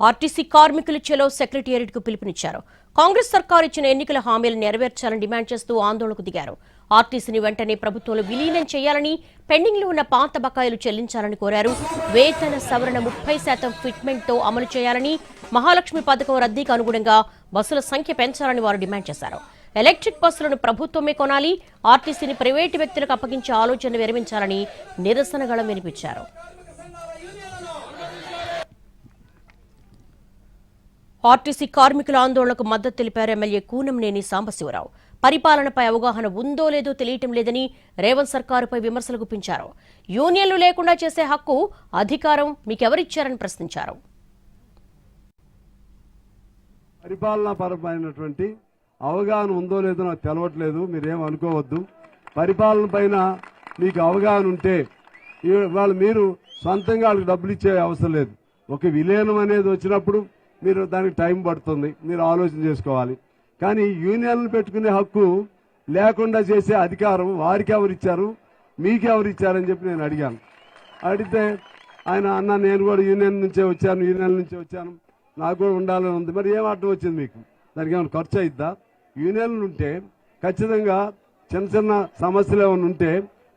RTC కార్మికులు చెలో secretariat కు పిలుపునిచ్చారు. కాంగ్రెస్ సర్కారు ఇచ్చిన ఎన్నికల హామీలు నెరవేర్చాలని డిమాండ్ చేస్తూ ఆందోళనకు దిగారు. ఆర్టీసీని వెంటనే ప్రభుత్వంలో విలీనం చేయాలని, పెండింగ్ లో ఉన్న పాత బకాయిలు చెల్లించాలని కోరారు. వేతన సవరణ 30% ఫిట్మెంట్ తో అమలు చేయాలని, మహాలక్ష్మి పథకం రద్దీకి అనుగుణంగా బస్సుల సంఖ్య పెంచాలని వారు డిమాండ్ చేశారు. ఎలక్ట్రిక్ బస్సులను ప్రభుత్వమే కొనాలి, ఆర్టీసీని ప్రైవేటు వ్యక్తులకు అప్పగించే ఆలోచన విరమించాలని నిరసన గళం వినిపించారు. ఆర్టీసీ కార్మికుల ఆందోళనకు మద్దతు తెలిపారు ఎమ్మెల్యే కూనంనేని సాంబశివరావు. పరిపాలనపై అవగాహన ఉందో లేదో తెలియటం లేదని రేవంత్ సర్కారుపై విమర్శలు గుప్పించారు. యూనియన్లు లేకుండా చేసే హక్కు, అధికారం మీకెవరిచ్చారని ప్రశ్నించారు. పరిపాలనాపరమైనటువంటి అవగాహన ఉందో లేదో నాకు తెలవట్లేదు, మీరేం అనుకోవద్దు. పరిపాలన పైన మీకు అవగాహన ఉంటే వాళ్ళు మీరు సొంతంగా వాళ్ళకి డబ్బులు ఇచ్చే అవసరం లేదు. ఒక విలీనం అనేది వచ్చినప్పుడు మీరు దానికి టైం పడుతుంది, మీరు ఆలోచన చేసుకోవాలి. కానీ యూనియన్లు పెట్టుకునే హక్కు లేకుండా చేసే అధికారం వారికి ఎవరిచ్చారు, మీకెవరిచ్చారని చెప్పి నేను అడిగాను. అడిగితే ఆయన అన్న నేను కూడా యూనియన్ నుంచే వచ్చాను, నాకు కూడా ఉండాలని ఉంది. మరి ఏం అర్థం వచ్చింది మీకు? దానికి ఏమైనా ఖర్చు అయిద్దా? యూనియన్లు ఉంటే ఖచ్చితంగా చిన్న చిన్న సమస్యలు ఏమైనా ఉంటే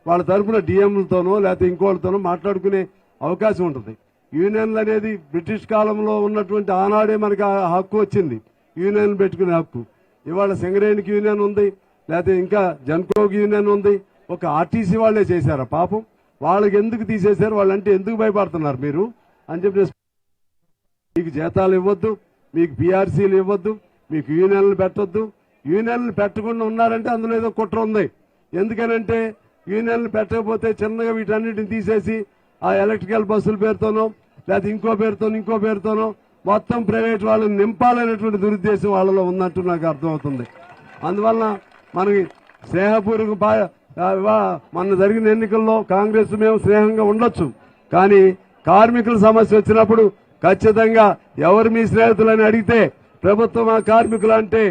వాళ్ళ తరఫున డిఎంలతోనో లేకపోతే ఇంకోళ్ళతోనో మాట్లాడుకునే అవకాశం ఉంటుంది. యూనియన్లు అనేది బ్రిటిష్ కాలంలో ఉన్నటువంటి ఆనాడే మనకి ఆ హక్కు వచ్చింది, యూనియన్లు పెట్టుకునే హక్కు. ఇవాళ సింగరేణికి యూనియన్ ఉంది, లేకపోతే ఇంకా జన్కోకి యూనియన్ ఉంది. ఒక ఆర్టీసీ వాళ్లే చేశారా పాపం? వాళ్ళకి ఎందుకు తీసేశారు? వాళ్ళంటే ఎందుకు భయపడుతున్నారు మీరు అని చెప్పి. మీకు జీతాలు ఇవ్వద్దు, మీకు పిఆర్సీలు ఇవ్వద్దు, మీకు యూనియన్లు పెట్టొద్దు. యూనియన్లు పెట్టకుండా ఉన్నారంటే అందులో ఏదో కుట్ర ఉంది. ఎందుకనంటే యూనియన్లు పెట్టకపోతే చిన్నగా వీటన్నిటిని తీసేసి ఆ ఎలక్ట్రికల్ బస్సుల పేరుతోనో లేకపోతే ఇంకో పేరుతోనో మొత్తం ప్రైవేట్ వాళ్ళని నింపాలనేటువంటి దురుద్దేశం వాళ్ళలో ఉన్నట్టు నాకు అర్థమవుతుంది. అందువల్ల మనకి స్నేహపూర్వక మన జరిగిన ఎన్నికల్లో కాంగ్రెస్ మేము స్నేహంగా ఉండొచ్చు, కానీ కార్మికుల సమస్య వచ్చినప్పుడు ఖచ్చితంగా ఎవరు మీ స్నేహితులని అడిగితే ప్రభుత్వం ఆ కార్మికులు అంటే